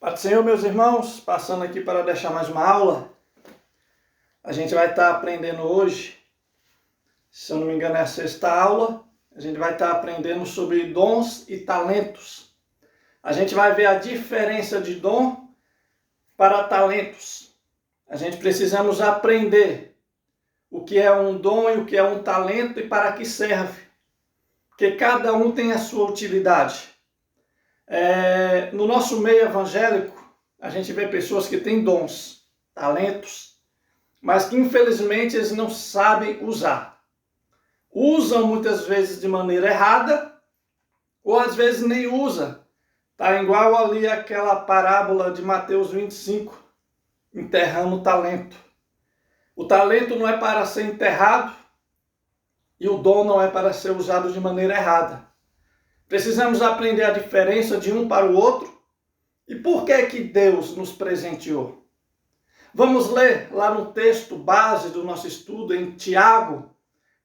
Paz do Senhor, meus irmãos, passando aqui para deixar mais uma aula. A gente vai estar aprendendo hoje, se eu não me engano é a sexta aula, a gente vai estar aprendendo sobre dons e talentos. A gente vai ver a diferença de dom para talentos. A gente precisamos aprender o que é um dom e o que é um talento e para que serve. Porque cada um tem a sua utilidade. No nosso meio evangélico, a gente vê pessoas que têm dons, talentos, mas que infelizmente eles não sabem usar. Usam muitas vezes de maneira errada, ou às vezes nem usa. Está igual ali aquela parábola de Mateus 25, enterrando o talento. O talento não é para ser enterrado e o dom não é para ser usado de maneira errada. Precisamos aprender a diferença de um para o outro e por que Deus nos presenteou. Vamos ler lá no texto base do nosso estudo em Tiago,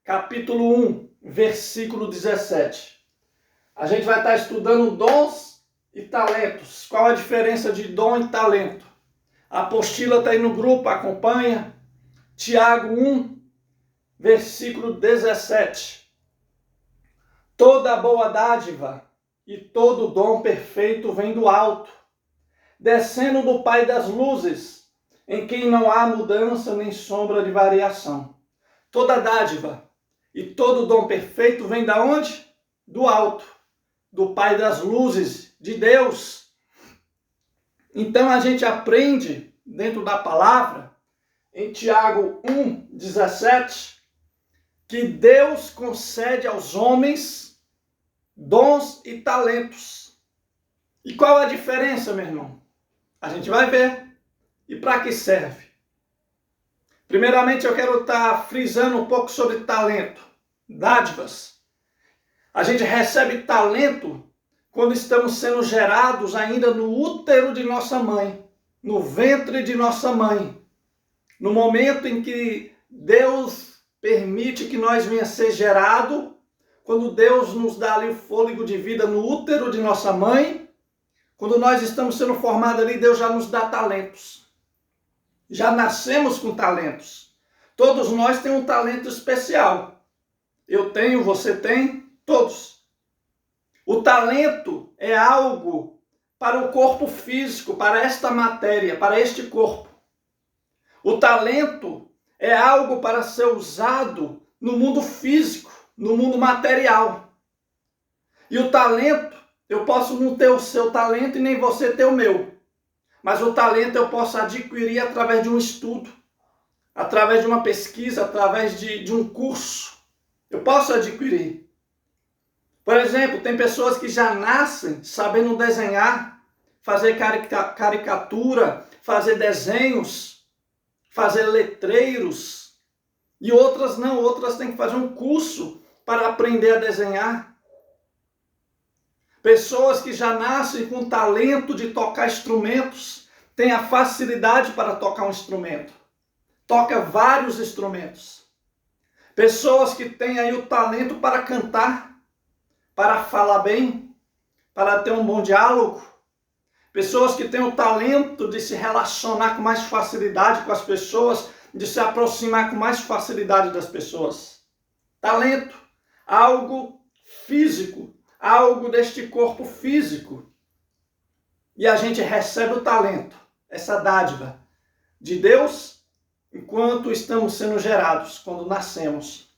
capítulo 1, versículo 17. A gente vai estar estudando dons e talentos. Qual a diferença de dom e talento? A apostila está aí no grupo, acompanha. Tiago 1, versículo 17. Toda boa dádiva e todo dom perfeito vem do alto, descendo do Pai das luzes, em quem não há mudança nem sombra de variação. Toda dádiva e todo dom perfeito vem da onde? Do alto, do Pai das luzes, de Deus. Então a gente aprende dentro da palavra, em Tiago 1:17, que Deus concede aos homens dons e talentos. E qual a diferença, meu irmão? A gente vai ver. E para que serve? Primeiramente, eu quero estar frisando um pouco sobre talento, dádivas. A gente recebe talento quando estamos sendo gerados ainda no útero de nossa mãe, no ventre de nossa mãe. No momento em que Deus permite que nós venha ser gerado, quando Deus nos dá ali o fôlego de vida no útero de nossa mãe, quando nós estamos sendo formados ali, Deus já nos dá talentos. Já nascemos com talentos. Todos nós temos um talento especial. Eu tenho, você tem, todos. O talento é algo para o corpo físico, para esta matéria, para este corpo. O talento é algo para ser usado no mundo físico, no mundo material. E o talento, eu posso não ter o seu talento e nem você ter o meu. Mas o talento eu posso adquirir através de um estudo, através de uma pesquisa, através de um curso. Eu posso adquirir. Por exemplo, tem pessoas que já nascem sabendo desenhar, fazer caricatura, fazer desenhos, fazer letreiros. E outras não, outras têm que fazer um curso para aprender a desenhar. Pessoas que já nascem com o talento de tocar instrumentos, têm a facilidade para tocar um instrumento. Toca vários instrumentos. Pessoas que têm aí o talento para cantar, para falar bem, para ter um bom diálogo. Pessoas que têm o talento de se relacionar com mais facilidade com as pessoas, de se aproximar com mais facilidade das pessoas. Talento, algo físico, algo deste corpo físico. E a gente recebe o talento, essa dádiva de Deus, enquanto estamos sendo gerados, quando nascemos.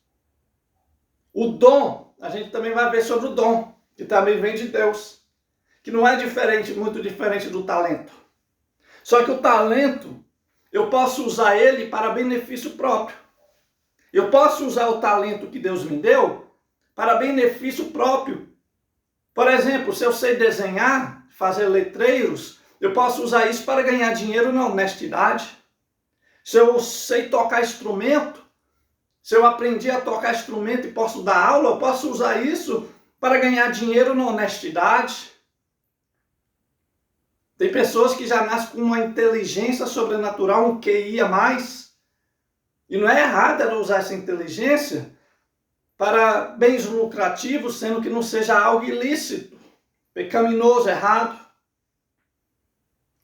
O dom, a gente também vai ver sobre o dom, que também vem de Deus, que não é diferente, muito diferente do talento. Só que o talento, eu posso usar ele para benefício próprio. Eu posso usar o talento que Deus me deu para benefício próprio. Por exemplo, se eu sei desenhar, fazer letreiros, eu posso usar isso para ganhar dinheiro na honestidade. Se eu sei tocar instrumento, se eu aprendi a tocar instrumento e posso dar aula, eu posso usar isso para ganhar dinheiro na honestidade. Tem pessoas que já nascem com uma inteligência sobrenatural, um QI a mais. E não é errado ela usar essa inteligência para bens lucrativos, sendo que não seja algo ilícito, pecaminoso, errado.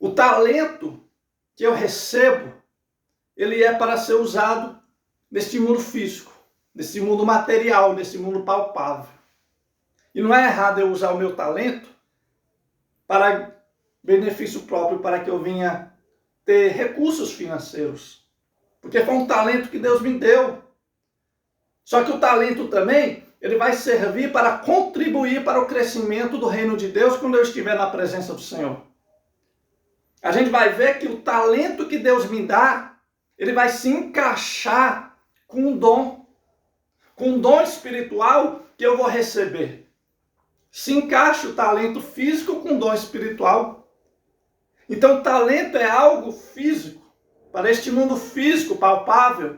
O talento que eu recebo, ele é para ser usado neste mundo físico, nesse mundo material, nesse mundo palpável. E não é errado eu usar o meu talento para benefício próprio, para que eu venha ter recursos financeiros. Porque foi um talento que Deus me deu. Só que o talento também, ele vai servir para contribuir para o crescimento do reino de Deus quando eu estiver na presença do Senhor. A gente vai ver que o talento que Deus me dá, ele vai se encaixar com um dom espiritual que eu vou receber. Se encaixa o talento físico com o dom espiritual. Então, talento é algo físico, para este mundo físico, palpável.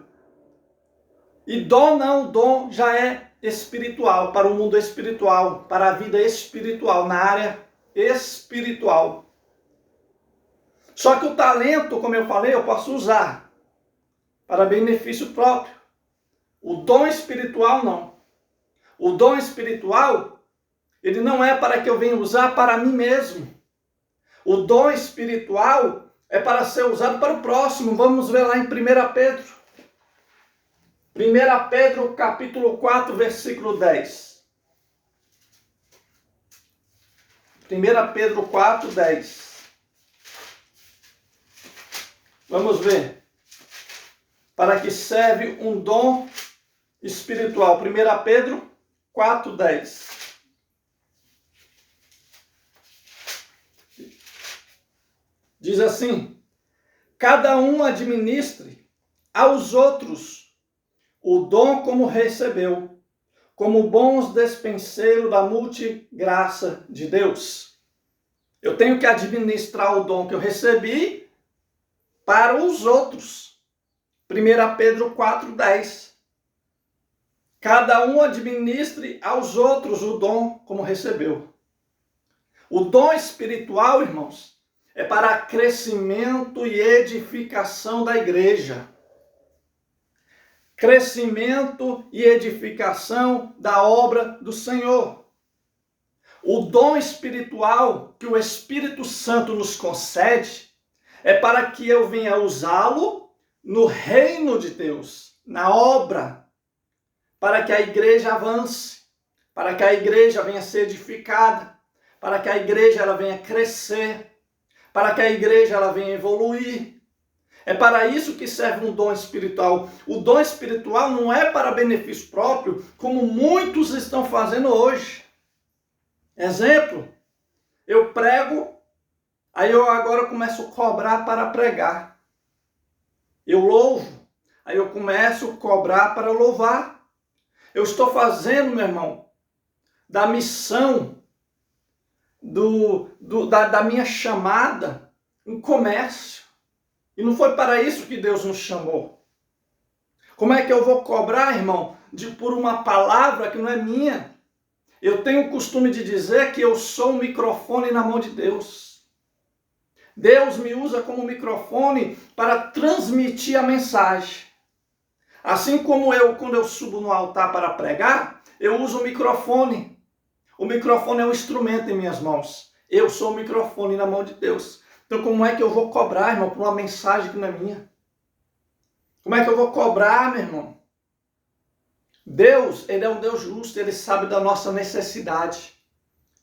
E dom não, dom já é espiritual, para o mundo espiritual, para a vida espiritual, na área espiritual. Só que o talento, como eu falei, eu posso usar para benefício próprio. O dom espiritual, não. O dom espiritual, ele não é para que eu venha usar para mim mesmo. O dom espiritual é para ser usado para o próximo. Vamos ver lá em 1 Pedro. 1 Pedro, capítulo 4, versículo 10. 1 Pedro 4, 10. Vamos ver. Para que serve um dom espiritual. 1 Pedro 4, 10. Diz assim: cada um administre aos outros o dom como recebeu, como bons despenseiros da multigraça de Deus. Eu tenho que administrar o dom que eu recebi para os outros. 1 Pedro 4, 10. Cada um administre aos outros o dom como recebeu. O dom espiritual, irmãos, é para crescimento e edificação da igreja. Crescimento e edificação da obra do Senhor. O dom espiritual que o Espírito Santo nos concede é para que eu venha usá-lo no reino de Deus, na obra, para que a igreja avance, para que a igreja venha ser edificada, para que a igreja ela venha crescer, para que a igreja ela venha evoluir. É para isso que serve um dom espiritual. O dom espiritual não é para benefício próprio, como muitos estão fazendo hoje. Exemplo, eu prego, aí eu agora começo a cobrar para pregar. Eu louvo, aí eu começo a cobrar para louvar. Eu estou fazendo, meu irmão, da missão, da minha chamada, um comércio. E não foi para isso que Deus nos chamou. Como é que eu vou cobrar, irmão, por uma palavra que não é minha? Eu tenho o costume de dizer que eu sou um microfone na mão de Deus. Deus me usa como microfone para transmitir a mensagem. Assim como eu, quando eu subo no altar para pregar, eu uso o microfone. O microfone é um instrumento em minhas mãos. Eu sou o microfone na mão de Deus. Então como é que eu vou cobrar, irmão, por uma mensagem que não é minha? Como é que eu vou cobrar, meu irmão? Deus, ele é um Deus justo, ele sabe da nossa necessidade.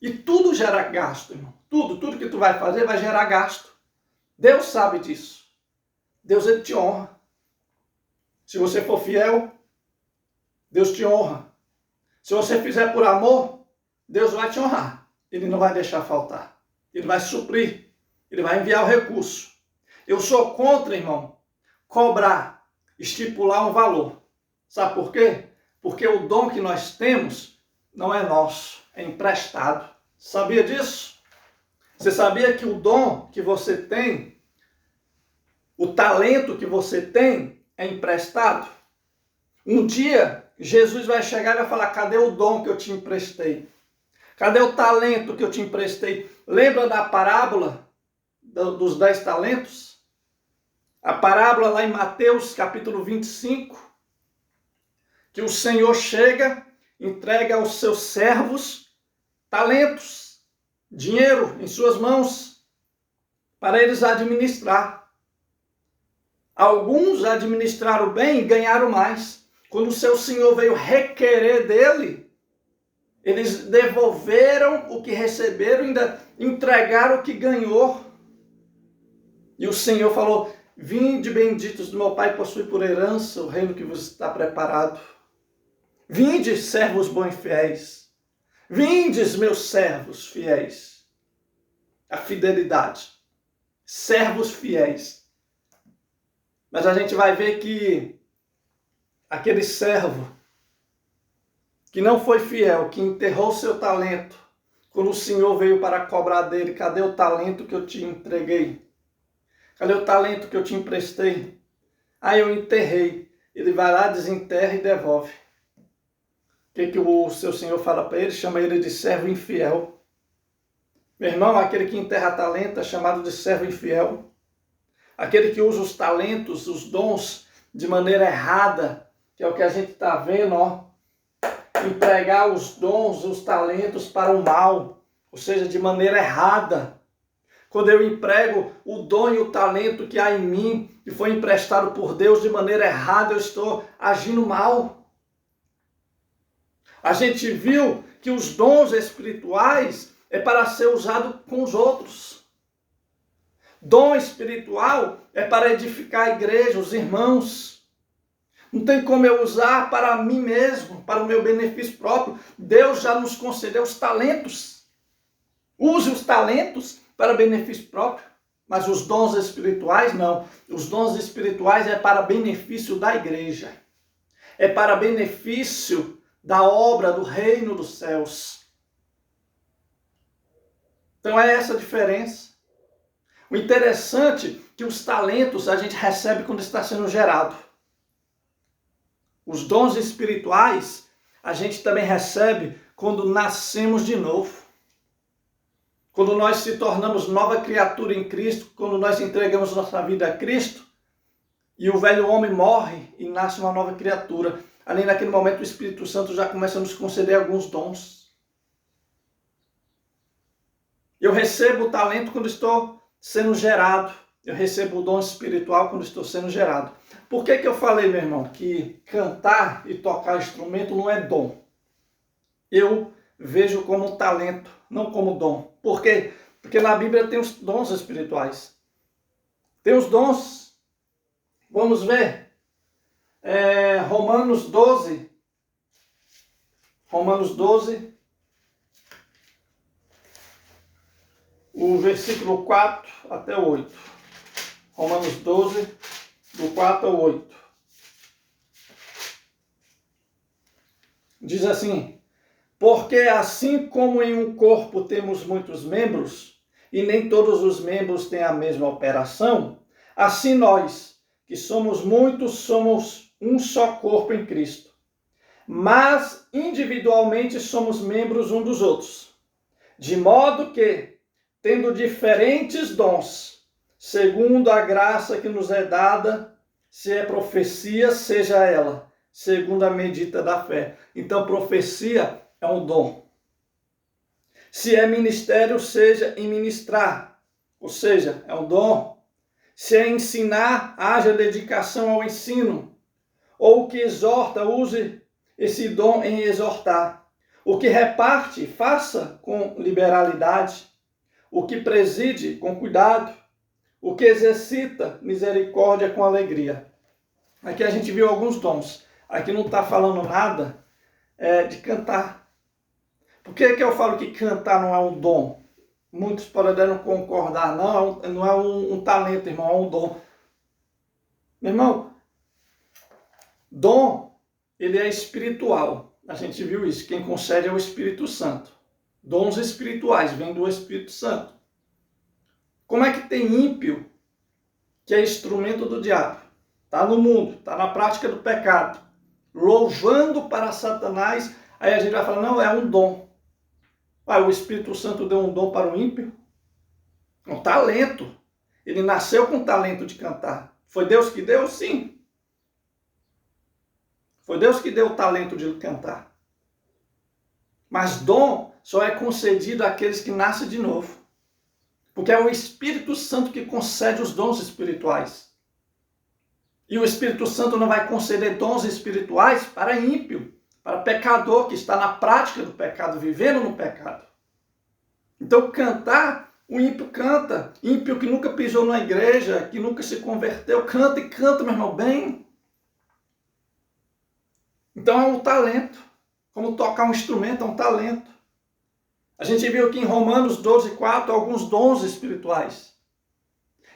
E tudo gera gasto, irmão. Tudo que tu vai fazer vai gerar gasto. Deus sabe disso. Deus, ele te honra. Se você for fiel, Deus te honra. Se você fizer por amor, Deus vai te honrar. Ele não vai deixar faltar. Ele vai suprir. Ele vai enviar o recurso. Eu sou contra, irmão, cobrar, estipular um valor. Sabe por quê? Porque o dom que nós temos não é nosso, é emprestado. Sabia disso? Você sabia que o dom que você tem, o talento que você tem, é emprestado? Um dia, Jesus vai chegar e vai falar: cadê o dom que eu te emprestei? Cadê o talento que eu te emprestei? Lembra da parábola dos 10 talentos? A parábola lá em Mateus capítulo 25, que o Senhor chega, entrega aos seus servos talentos, dinheiro em suas mãos. para eles administrar. Alguns administraram bem e ganharam mais. Quando o seu senhor veio requerer dele, eles devolveram o que receberam e ainda entregaram o que ganhou. E o Senhor falou: vinde benditos do meu Pai, possui por herança o reino que vos está preparado. Vinde, servos bons e fiéis. Vindes, meus servos fiéis. A fidelidade. Servos fiéis. Mas a gente vai ver que aquele servo que não foi fiel, que enterrou seu talento, quando o Senhor veio para cobrar dele: cadê o talento que eu te entreguei? Cadê o talento que eu te emprestei? Aí eu enterrei. Ele vai lá, desenterra e devolve. O que o seu senhor fala para ele? Chama ele de servo infiel. Meu irmão, aquele que enterra talento é chamado de servo infiel. Aquele que usa os talentos, os dons, de maneira errada, que é o que a gente está vendo, ó. Empregar os dons, os talentos para o mal, ou seja, de maneira errada. Quando eu emprego o dom e o talento que há em mim, que foi emprestado por Deus de maneira errada, eu estou agindo mal. A gente viu que os dons espirituais é para ser usado com os outros. Dom espiritual é para edificar a igreja, os irmãos. Não tem como eu usar para mim mesmo, para o meu benefício próprio. Deus já nos concedeu os talentos. Use os talentos para benefício próprio. Mas os dons espirituais, não. Os dons espirituais é para benefício da igreja. É para benefício da obra do reino dos céus. Então é essa a diferença. O interessante é que os talentos a gente recebe quando está sendo gerado. Os dons espirituais a gente também recebe quando nascemos de novo. Quando nós se tornamos nova criatura em Cristo, quando nós entregamos nossa vida a Cristo, e o velho homem morre e nasce uma nova criatura. Ali naquele momento o Espírito Santo já começa a nos conceder alguns dons. Eu recebo o talento quando estou sendo gerado. Eu recebo o dom espiritual quando estou sendo gerado. Por que eu falei, meu irmão, que cantar e tocar instrumento não é dom? Eu vejo como talento, não como dom. Por quê? Porque na Bíblia tem os dons espirituais. Tem os dons. Vamos ver. Romanos 12. Romanos 12. O versículo 4 até 8. Romanos 12, do 4 ao 8. Diz assim: porque assim como em um corpo temos muitos membros, e nem todos os membros têm a mesma operação, assim nós, que somos muitos, somos um só corpo em Cristo. Mas individualmente somos membros uns dos outros. De modo que, tendo diferentes dons, segundo a graça que nos é dada, se é profecia, seja ela, segundo a medida da fé. Então, profecia é um dom. Se é ministério, seja em ministrar, ou seja, é um dom. Se é ensinar, haja dedicação ao ensino. Ou o que exorta, use esse dom em exortar. O que reparte, faça com liberalidade. O que preside, com cuidado. O que exercita, misericórdia com alegria. Aqui a gente viu alguns dons. Aqui não está falando nada de cantar. Por que eu falo que cantar não é um dom? Muitos podem não concordar. Não é um talento, irmão, é um dom. Meu irmão, dom, ele é espiritual. A gente viu isso. Quem concede é o Espírito Santo. Dons espirituais vêm do Espírito Santo. Como é que tem ímpio, que é instrumento do diabo? Está no mundo, está na prática do pecado, louvando para Satanás. Aí a gente vai falar, não, é um dom. O Espírito Santo deu um dom para o ímpio? Um talento. Ele nasceu com o talento de cantar. Foi Deus que deu? Sim. Foi Deus que deu o talento de cantar. Mas dom só é concedido àqueles que nascem de novo. Porque é o Espírito Santo que concede os dons espirituais. E o Espírito Santo não vai conceder dons espirituais para ímpio, para pecador que está na prática do pecado, vivendo no pecado. Então, cantar, o ímpio canta. Ímpio que nunca pisou na igreja, que nunca se converteu, canta e canta, meu irmão, bem. Então, é um talento. Como tocar um instrumento é um talento. A gente viu aqui em Romanos 12:4 alguns dons espirituais.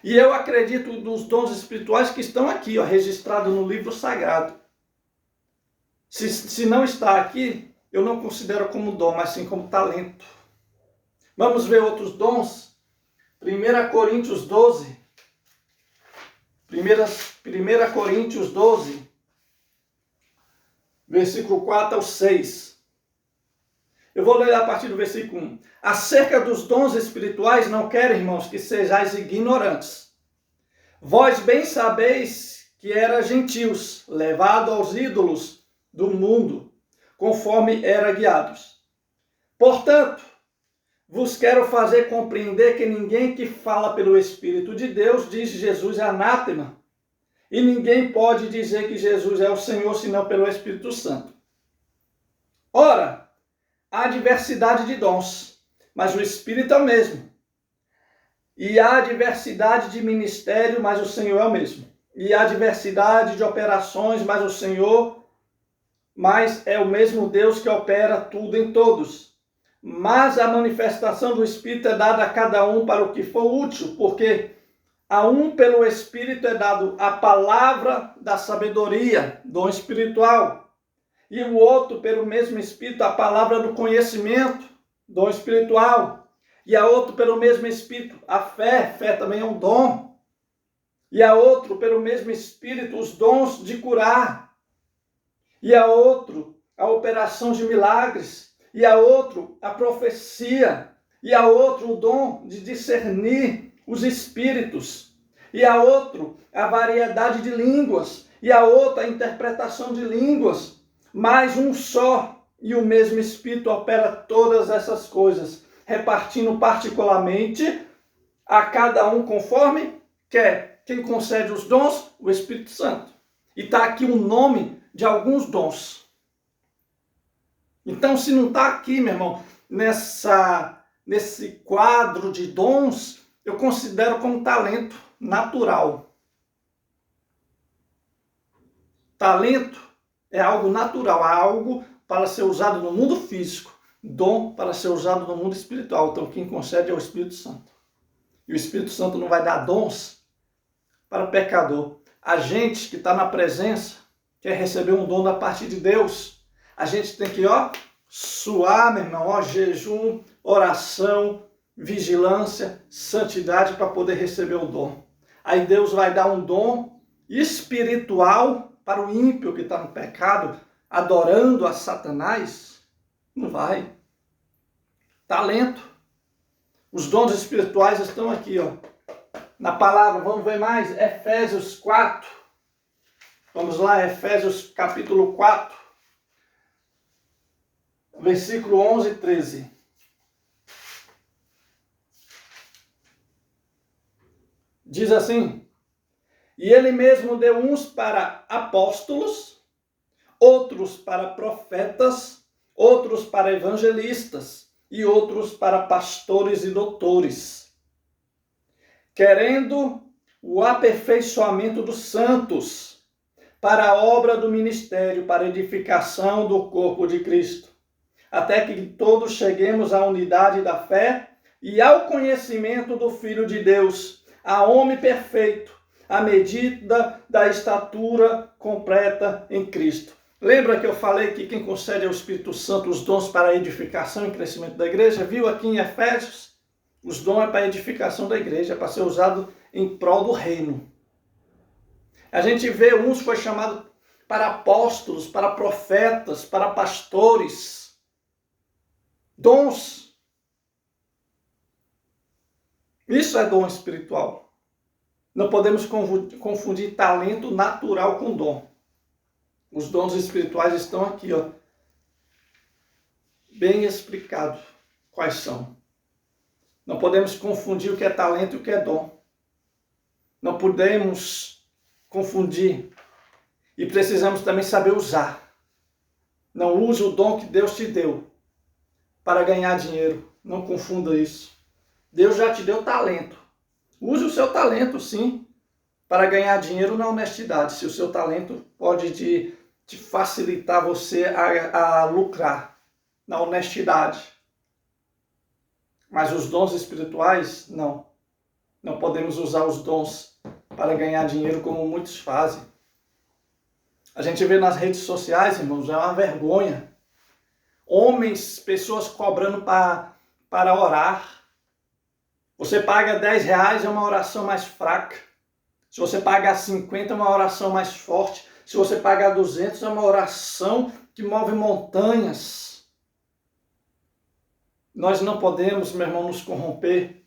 E eu acredito nos dons espirituais que estão aqui, registrados no livro sagrado. Se não está aqui, eu não considero como dom, mas sim como talento. Vamos ver outros dons? 1 Coríntios 12. 1 Coríntios 12, versículo 4 ao 6. Eu vou ler a partir do versículo 1. Acerca dos dons espirituais, não quero, irmãos, que sejais ignorantes. Vós bem sabeis que era gentios, levado aos ídolos do mundo, conforme era guiados. Portanto, vos quero fazer compreender que ninguém que fala pelo Espírito de Deus diz Jesus é anátema. E ninguém pode dizer que Jesus é o Senhor, senão pelo Espírito Santo. Ora, há diversidade de dons, mas o Espírito é o mesmo. E há diversidade de ministério, mas o Senhor é o mesmo. E há diversidade de operações, mas é o mesmo Deus que opera tudo em todos. Mas a manifestação do Espírito é dada a cada um para o que for útil, porque a um pelo Espírito é dado a palavra da sabedoria, dom espiritual. E o outro pelo mesmo Espírito a palavra do conhecimento, dom espiritual. E a outro pelo mesmo Espírito a fé também é um dom. E a outro pelo mesmo Espírito os dons de curar. E a outro a operação de milagres. E a outro a profecia. E a outro o dom de discernir os espíritos. E a outro a variedade de línguas. E a outra a interpretação de línguas. Mas um só e o mesmo Espírito opera todas essas coisas, repartindo particularmente a cada um conforme quer. Quem concede os dons? O Espírito Santo. E está aqui o nome de alguns dons. Então, se não está aqui, meu irmão, nesse quadro de dons, eu considero como talento natural. Talento é algo natural, algo para ser usado no mundo físico. Dom para ser usado no mundo espiritual. Então, quem concede é o Espírito Santo. E o Espírito Santo não vai dar dons para pecador. A gente que está na presença, quer receber um dom da parte de Deus, a gente tem que, suar, meu irmão, jejum, oração, vigilância, santidade para poder receber o dom. Aí Deus vai dar um dom espiritual para o ímpio que está no pecado, adorando a Satanás. Não vai. Talento. Os dons espirituais estão aqui, na palavra. Vamos ver mais? Efésios 4. Vamos lá, Efésios capítulo 4. Versículo 11 e 13. Diz assim: E ele mesmo deu uns para apóstolos, outros para profetas, outros para evangelistas e outros para pastores e doutores, querendo o aperfeiçoamento dos santos, para a obra do ministério, para a edificação do corpo de Cristo, até que todos cheguemos à unidade da fé e ao conhecimento do Filho de Deus, a homem perfeito, à medida da estatura completa em Cristo. Lembra que eu falei que quem concede ao Espírito Santo os dons para a edificação e crescimento da igreja? Viu aqui em Efésios? Os dons é para a edificação da igreja, para ser usado em prol do reino. A gente vê uns foi chamado para apóstolos, para profetas, para pastores. Dons. Isso é dom espiritual. Não podemos confundir talento natural com dom. Os dons espirituais estão aqui, bem explicado quais são. Não podemos confundir o que é talento e o que é dom. Não podemos confundir. E precisamos também saber usar. Não use o dom que Deus te deu para ganhar dinheiro. Não confunda isso. Deus já te deu talento. Use o seu talento, sim, para ganhar dinheiro na honestidade. Se o seu talento pode te facilitar você a lucrar na honestidade. Mas os dons espirituais, não. Não podemos usar os dons para ganhar dinheiro como muitos fazem. A gente vê nas redes sociais, irmãos, é uma vergonha. Homens, pessoas cobrando para orar. Você paga R$10, é uma oração mais fraca. Se você pagar 50, é uma oração mais forte. Se você pagar 200, é uma oração que move montanhas. Nós não podemos, meu irmão, nos corromper.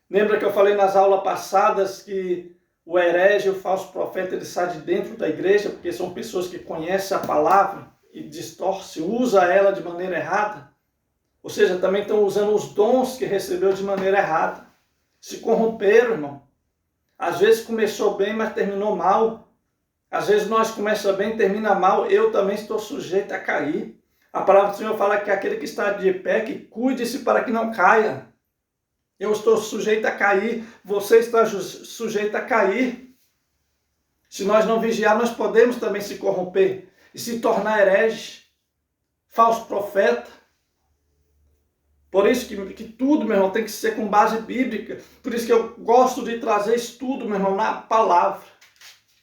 Lembra que eu falei nas aulas passadas que o herege, o falso profeta, ele sai de dentro da igreja, porque são pessoas que conhecem a palavra e distorcem, usam ela de maneira errada. Ou seja, também estão usando os dons que recebeu de maneira errada. Se corromperam, irmão. Às vezes começou bem, mas terminou mal. Às vezes nós começamos bem e termina mal. Eu também estou sujeito a cair. A palavra do Senhor fala que aquele que está de pé, que cuide-se para que não caia. Eu estou sujeito a cair. Você está sujeito a cair. Se nós não vigiar, nós podemos também se corromper e se tornar herege, falso profeta. Por isso que tudo, meu irmão, tem que ser com base bíblica. Por isso que eu gosto de trazer estudo, meu irmão, na palavra.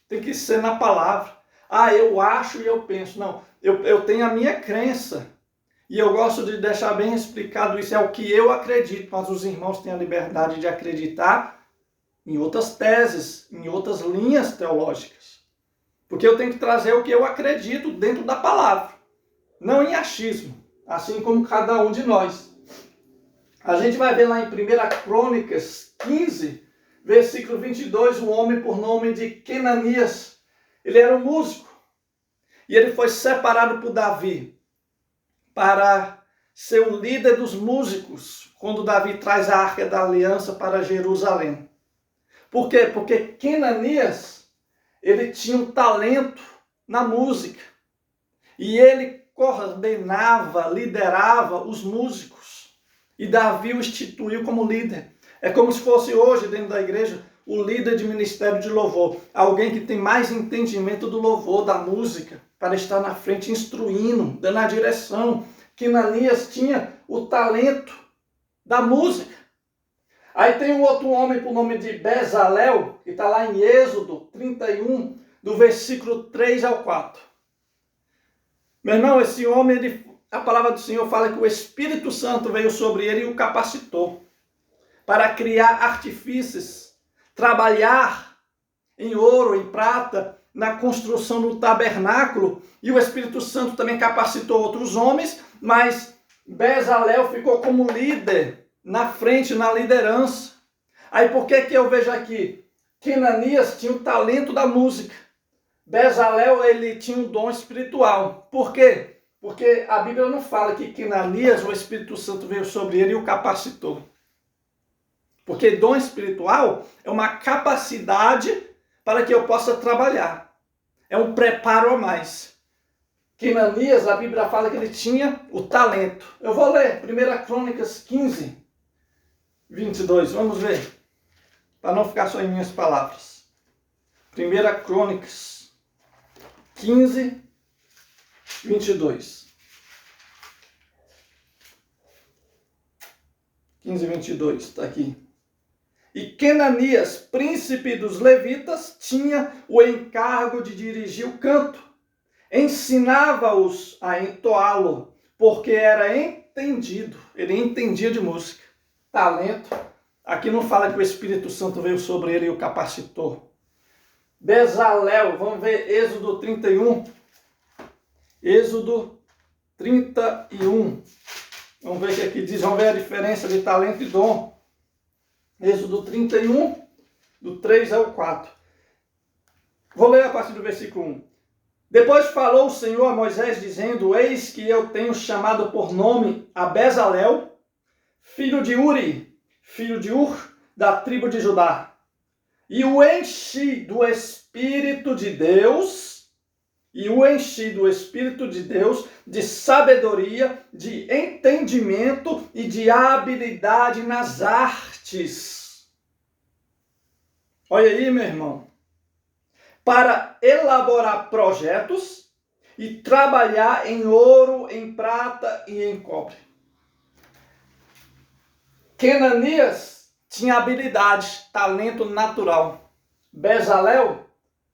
Tem que ser na palavra. Ah, eu acho e eu penso. Não, eu tenho a minha crença. E eu gosto de deixar bem explicado isso. É o que eu acredito. Mas os irmãos têm a liberdade de acreditar em outras teses, em outras linhas teológicas. Porque eu tenho que trazer o que eu acredito dentro da palavra. Não em achismo. Assim como cada um de nós. A gente vai ver lá em 1 Crônicas 15, versículo 22, um homem por nome de Kenanias. Ele era um músico. E ele foi separado por Davi para ser o líder dos músicos quando Davi traz a Arca da Aliança para Jerusalém. Por quê? Porque Kenanias, ele tinha um talento na música. E ele coordenava, liderava os músicos. E Davi o instituiu como líder. É como se fosse hoje, dentro da igreja, o líder de ministério de louvor. Alguém que tem mais entendimento do louvor, da música, para estar na frente instruindo, dando a direção. Kenanias tinha o talento da música. Aí tem um outro homem por nome de Bezalel, que está lá em Êxodo 31, do versículo 3 ao 4. Meu irmão, esse homem, a palavra do Senhor fala que o Espírito Santo veio sobre ele e o capacitou para criar artifícios, trabalhar em ouro, em prata, na construção do tabernáculo. E o Espírito Santo também capacitou outros homens, mas Bezalel ficou como líder na frente, na liderança. Aí por que eu vejo aqui? Kenanias tinha o talento da música. Bezalel, ele tinha um dom espiritual. Por quê? Porque a Bíblia não fala que Kenanias, o Espírito Santo veio sobre ele e o capacitou. Porque dom espiritual é uma capacidade para que eu possa trabalhar. É um preparo a mais. Kenanias, a Bíblia fala que ele tinha o talento. Eu vou ler 1 Crônicas 15, 22. Vamos ver. Para não ficar só em minhas palavras. 1 Crônicas 15, 22. 15, 22, está aqui. E Kenanias, príncipe dos levitas, tinha o encargo de dirigir o canto. Ensinava-os a entoá-lo, porque era entendido. Ele entendia de música. Talento. Aqui não fala que o Espírito Santo veio sobre ele e o capacitou. Bezalel, vamos ver Êxodo 31. Êxodo 31. Vamos ver o que aqui diz. Vamos ver a diferença de talento e dom. Êxodo 31, do 3 ao 4. Vou ler a partir do versículo 1. Depois falou o Senhor a Moisés, dizendo: Eis que eu tenho chamado por nome a Bezalel, filho de Uri, filho de Ur, da tribo de Judá. E o enchi do Espírito de Deus, de sabedoria, de entendimento e de habilidade nas artes. Olha aí, meu irmão. Para elaborar projetos e trabalhar em ouro, em prata e em cobre. Kenanias tinha habilidade, talento natural. Bezalel,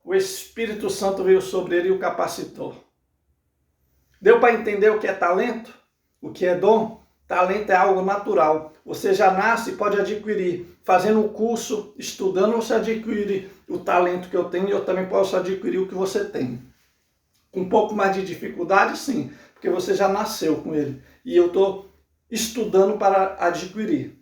o Espírito Santo veio sobre ele e o capacitou. Deu para entender o que é talento? O que é dom? Talento é algo natural. Você já nasce e pode adquirir. Fazendo um curso, estudando, você adquire o talento que eu tenho e eu também posso adquirir o que você tem. Com um pouco mais de dificuldade, sim, porque você já nasceu com ele. E eu estou estudando para adquirir.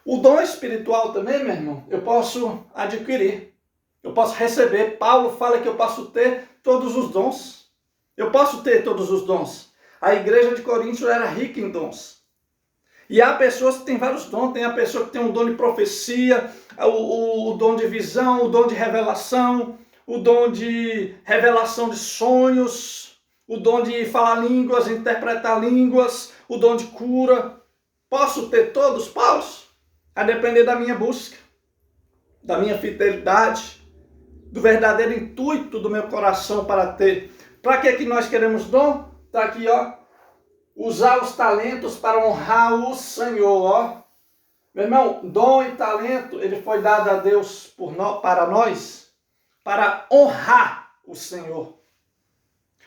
O dom espiritual também, meu irmão, eu posso adquirir. Eu posso receber. Paulo fala que eu posso ter todos os dons. Eu posso ter todos os dons. A igreja de Corinto era rica em dons. E há pessoas que têm vários dons. Tem a pessoa que tem um dom de profecia, o dom de visão, o dom de revelação, o dom de revelação de sonhos, o dom de falar línguas, interpretar línguas, o dom de cura. Posso ter todos, Paulo? A depender da minha busca, da minha fidelidade, do verdadeiro intuito do meu coração para ter. Para que nós queremos dom? Está aqui, ó. Usar os talentos para honrar o Senhor, ó. Meu irmão, dom e talento, ele foi dado a Deus para nós, para honrar o Senhor.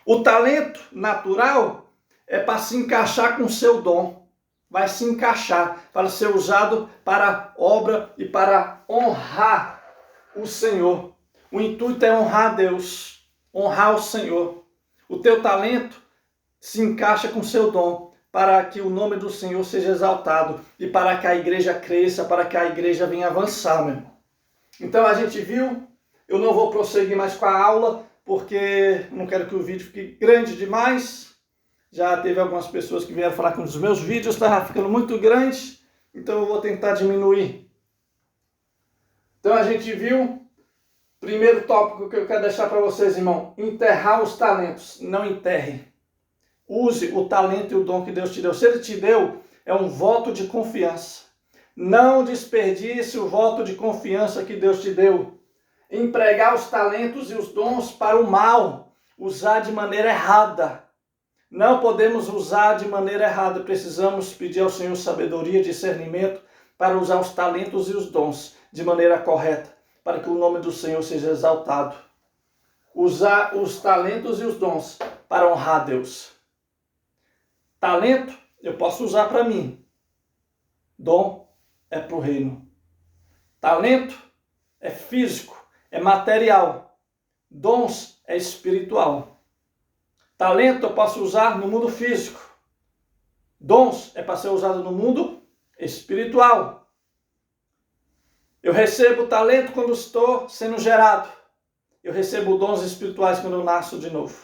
O talento natural é para se encaixar com o seu dom. Vai se encaixar para ser usado para obra e para honrar o Senhor. O intuito é honrar Deus, honrar o Senhor. O teu talento se encaixa com o seu dom para que o nome do Senhor seja exaltado e para que a igreja cresça, para que a igreja venha avançar, meu irmão. Então a gente viu, eu não vou prosseguir mais com a aula, porque não quero que o vídeo fique grande demais. Já teve algumas pessoas que vieram falar que os meus vídeos estavam ficando muito grandes, então eu vou tentar diminuir. Então a gente viu, primeiro tópico que eu quero deixar para vocês, irmão, enterrar os talentos. Não enterre. Use o talento e o dom que Deus te deu. Se Ele te deu, é um voto de confiança. Não desperdice o voto de confiança que Deus te deu. Empregar os talentos e os dons para o mal, usar de maneira errada. Não podemos usar de maneira errada. Precisamos pedir ao Senhor sabedoria e discernimento para usar os talentos e os dons de maneira correta, para que o nome do Senhor seja exaltado. Usar os talentos e os dons para honrar a Deus. Talento eu posso usar para mim. Dom é para o reino. Talento é físico, é material. Dons é espiritual. Talento eu posso usar no mundo físico. Dons é para ser usado no mundo espiritual. Eu recebo talento quando estou sendo gerado. Eu recebo dons espirituais quando eu nasço de novo.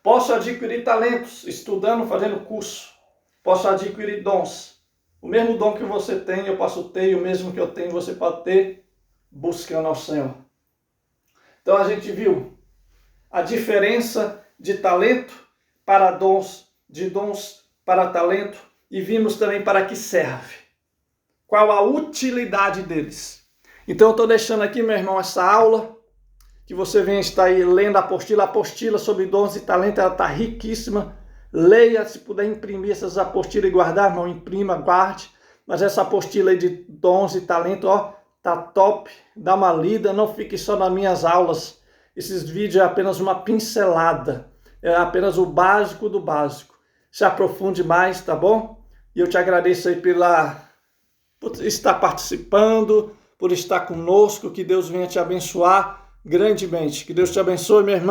Posso adquirir talentos estudando, fazendo curso. Posso adquirir dons. O mesmo dom que você tem, eu posso ter, e o mesmo que eu tenho, você pode ter, buscando ao Senhor. Então a gente viu a diferença de talento para dons, de dons para talento, e vimos também para que serve. Qual a utilidade deles. Então eu estou deixando aqui, meu irmão, essa aula, que você venha estar aí lendo a apostila sobre dons e talento, ela está riquíssima. Leia, se puder imprimir essas apostilas e guardar, irmão, imprima, guarde. Mas essa apostila aí de dons e talento, ó, tá top, dá uma lida, não fique só nas minhas aulas. Esses vídeos é apenas uma pincelada, é apenas o básico do básico. Se aprofunde mais, tá bom? E eu te agradeço aí por estar participando, por estar conosco, que Deus venha te abençoar grandemente. Que Deus te abençoe, meu irmão.